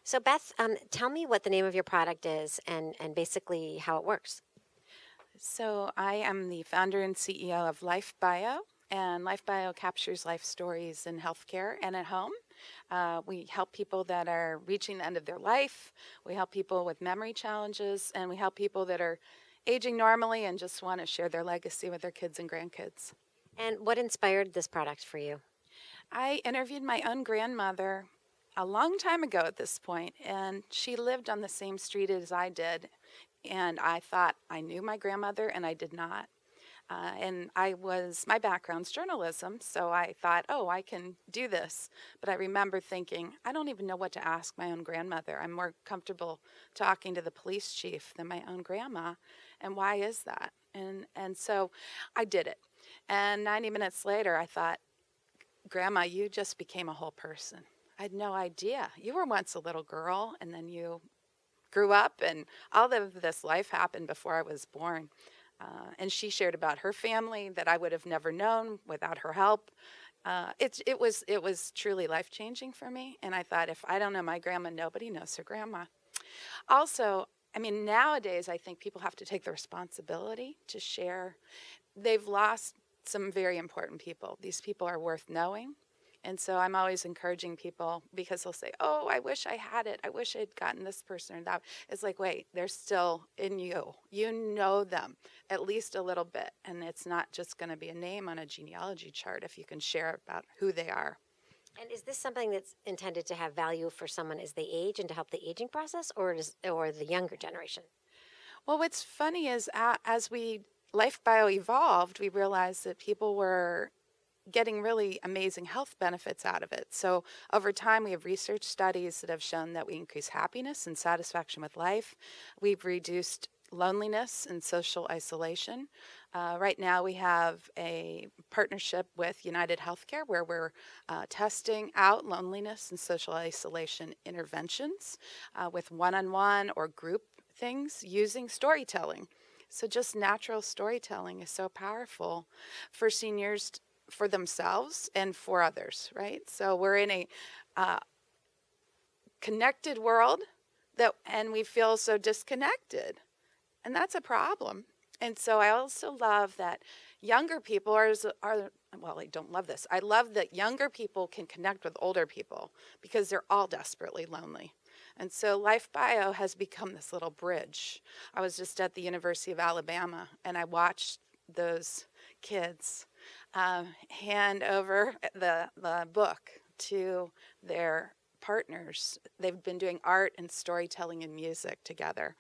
So, Beth, tell me what the name of your product is and basically how it works. So, I am the founder and CEO of LifeBio, and LifeBio captures life stories in healthcare and at home. We help people that are reaching the end of their life, we help people with memory challenges, and we help people that are aging normally and just want to share their legacy with their kids and grandkids. And what inspired this product for you? I interviewed my own grandmother a long time ago at this point, and she lived on the same street as I did. And I thought I knew my grandmother, and I did not. My background's journalism, so I thought, oh, I can do this. But I remember thinking, I don't even know what to ask my own grandmother. I'm more comfortable talking to the police chief than my own grandma. And why is that? And so I did it. And 90 minutes later, I thought, Grandma, you just became a whole person. I had no idea. You were once a little girl, and then you grew up, and all of this life happened before I was born. And she shared about her family that I would have never known without her help. It was truly life changing for me. And I thought, if I don't know my grandma, nobody knows her grandma. Also, I mean, nowadays I think people have to take the responsibility to share. They've lost some very important people. These people are worth knowing. And so I'm always encouraging people because they'll say, oh, I wish I had it. I wish I'd gotten this person or that. It's like, wait, they're still in you. You know them at least a little bit. And it's not just going to be a name on a genealogy chart if you can share about who they are. And is this something that's intended to have value for someone as they age and to help the aging process, or the younger generation? Well, what's funny is as Life Bio evolved, we realized that people were getting really amazing health benefits out of it. So over time, we have research studies that have shown that we increase happiness and satisfaction with life. We've reduced loneliness and social isolation. Right now, we have a partnership with United Healthcare where we're testing out loneliness and social isolation interventions with one-on-one or group things using storytelling. So just natural storytelling is so powerful for seniors for themselves and for others, right? So we're in a connected world and we feel so disconnected, and that's a problem. And so I also love that younger people well, I don't love this. I love that younger people can connect with older people because they're all desperately lonely. And so LifeBio has become this little bridge. I was just at the University of Alabama, and I watched those kids hand over the book to their partners. They've been doing art and storytelling and music together,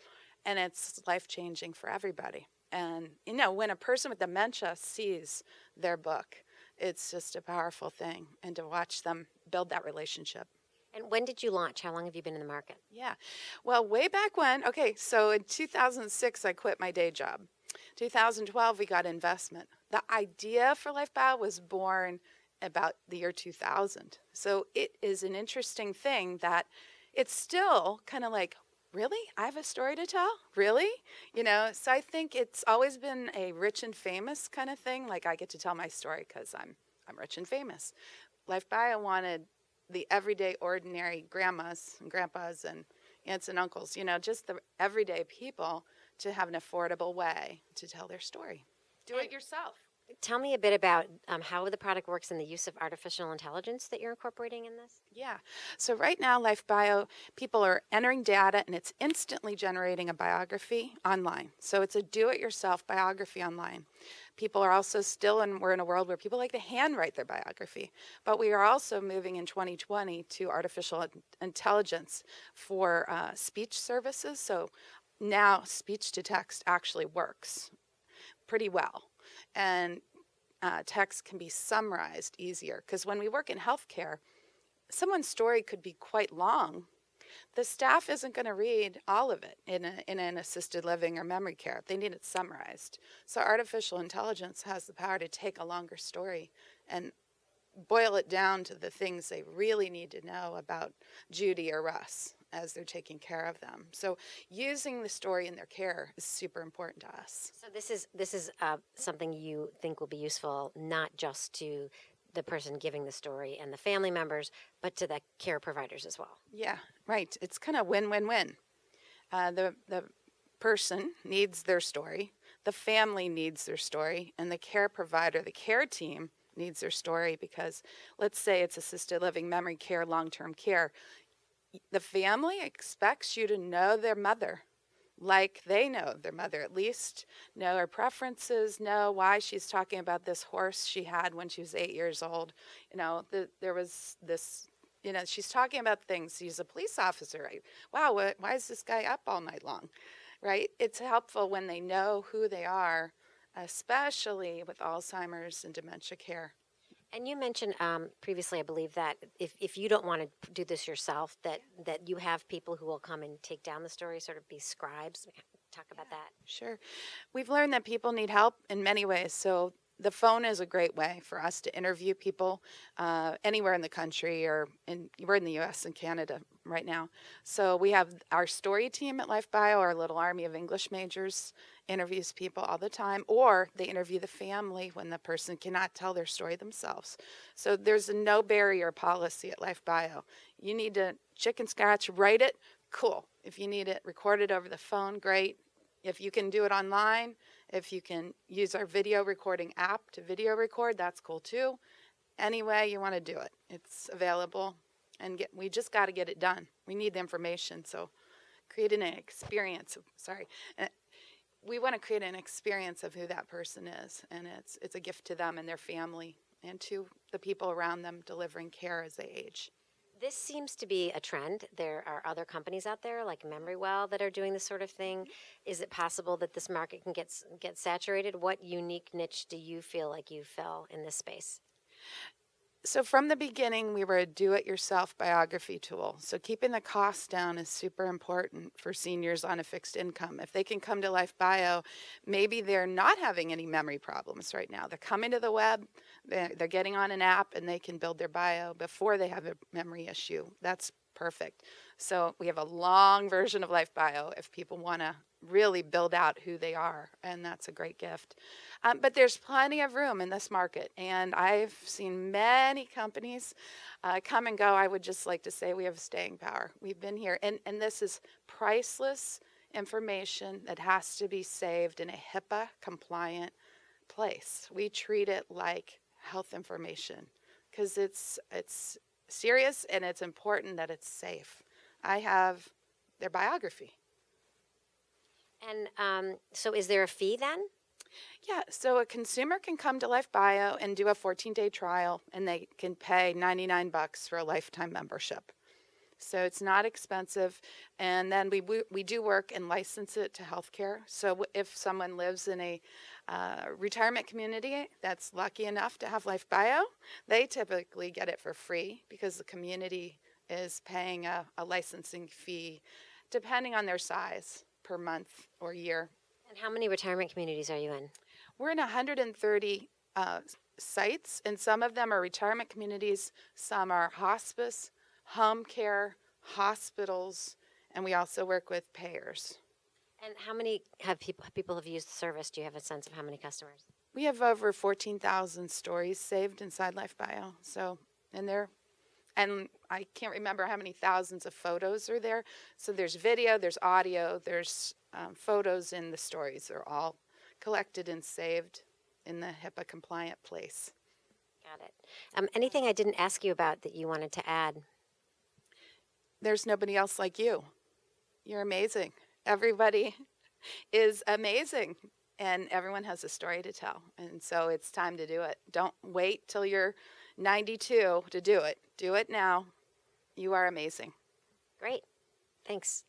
and it's life-changing for everybody. And, when a person with dementia sees their book, it's just a powerful thing, and to watch them build that relationship. And when did you launch? How long have you been in the market? Yeah. Well, way back when, okay, so in 2006, I quit my day job. 2012, we got investment. The idea for LifeBio was born about the year 2000. So it is an interesting thing that it's still kind of like, really? I have a story to tell? Really? So I think it's always been a rich and famous kind of thing. Like, I get to tell my story because I'm rich and famous. LifeBio wanted the everyday, ordinary grandmas and grandpas and aunts and uncles, just the everyday people to have an affordable way to tell their story. Do it yourself. Tell me a bit about how the product works and the use of artificial intelligence that you're incorporating in this. Yeah. So right now, LifeBio, people are entering data and it's instantly generating a biography online. So it's a do-it-yourself biography online. People are also we're in a world where people like to handwrite their biography. But we are also moving in 2020 to artificial intelligence for speech services. So now speech to text actually works pretty well. And text can be summarized easier. Because when we work in healthcare, someone's story could be quite long. The staff isn't going to read all of it in an assisted living or memory care. They need it summarized. So artificial intelligence has the power to take a longer story and boil it down to the things they really need to know about Judy or Russ as they're taking care of them. So using the story in their care is super important to us. So this is something you think will be useful not just to the person giving the story and the family members, but to the care providers as well. Yeah, right. It's kind of win-win-win. The person needs their story, the family needs their story, and the care provider, the care team needs their story, because let's say it's assisted living, memory care, long-term care. The family expects you to know their mother like they know their mother, at least know her preferences, know why she's talking about this horse she had when she was 8 years old. There was this, she's talking about things. She's a police officer, right? Wow, why is this guy up all night long, right? It's helpful when they know who they are, especially with Alzheimer's and dementia care. And you mentioned previously, I believe, that if you don't want to do this yourself, that you have people who will come and take down the story, sort of be scribes. Talk about that. Sure. We've learned that people need help in many ways. So the phone is a great way for us to interview people anywhere in the country, we're in the U.S. and Canada right now. So we have our story team at LifeBio, our little army of English majors, interviews people all the time, or they interview the family when the person cannot tell their story themselves. So there's a no barrier policy at LifeBio. You need to chicken scratch, write it, cool. If you need it recorded over the phone, great. If you can do it online, if you can use our video recording app to video record, that's cool too. Any way you want to do it, it's available. And we just got to get it done. We need the information. So creating an experience, we want to create an experience of who that person is. And it's a gift to them and their family and to the people around them delivering care as they age. This seems to be a trend. There are other companies out there like MemoryWell that are doing this sort of thing. Is it possible that this market can get saturated? What unique niche do you feel like you fill in this space? So from the beginning, we were a do-it-yourself biography tool. So keeping the costs down is super important for seniors on a fixed income. If they can come to LifeBio, maybe they're not having any memory problems right now. They're coming to the web, they're getting on an app, and they can build their bio before they have a memory issue. That's perfect. So we have a long version of LifeBio if people want to really build out who they are, and that's a great gift. But there's plenty of room in this market, and I've seen many companies come and go. I would just like to say we have staying power. We've been here, and this is priceless information that has to be saved in a HIPAA-compliant place. We treat it like health information because it's serious and it's important that it's safe. I have their biography. And so is there a fee then? Yeah, so a consumer can come to LifeBio and do a 14-day trial, and they can pay $99 for a lifetime membership. So it's not expensive, and then we do work and license it to healthcare. So if someone lives in a retirement community that's lucky enough to have LifeBio, they typically get it for free because the community is paying a licensing fee depending on their size per month or year. And how many retirement communities are you in? We're in 130 sites, and some of them are retirement communities, some are hospice, home care, hospitals, and we also work with payers. And how many people have used the service? Do you have a sense of how many customers? We have over 14,000 stories saved inside LifeBio. So, and I can't remember how many thousands of photos are there. So there's video, there's audio, there's photos in the stories. They're all collected and saved in the HIPAA compliant place. Got it. Anything I didn't ask you about that you wanted to add? There's nobody else like you. You're amazing. Everybody is amazing, and everyone has a story to tell. And so it's time to do it. Don't wait till you're 92 to do it. Do it now. You are amazing. Great. Thanks.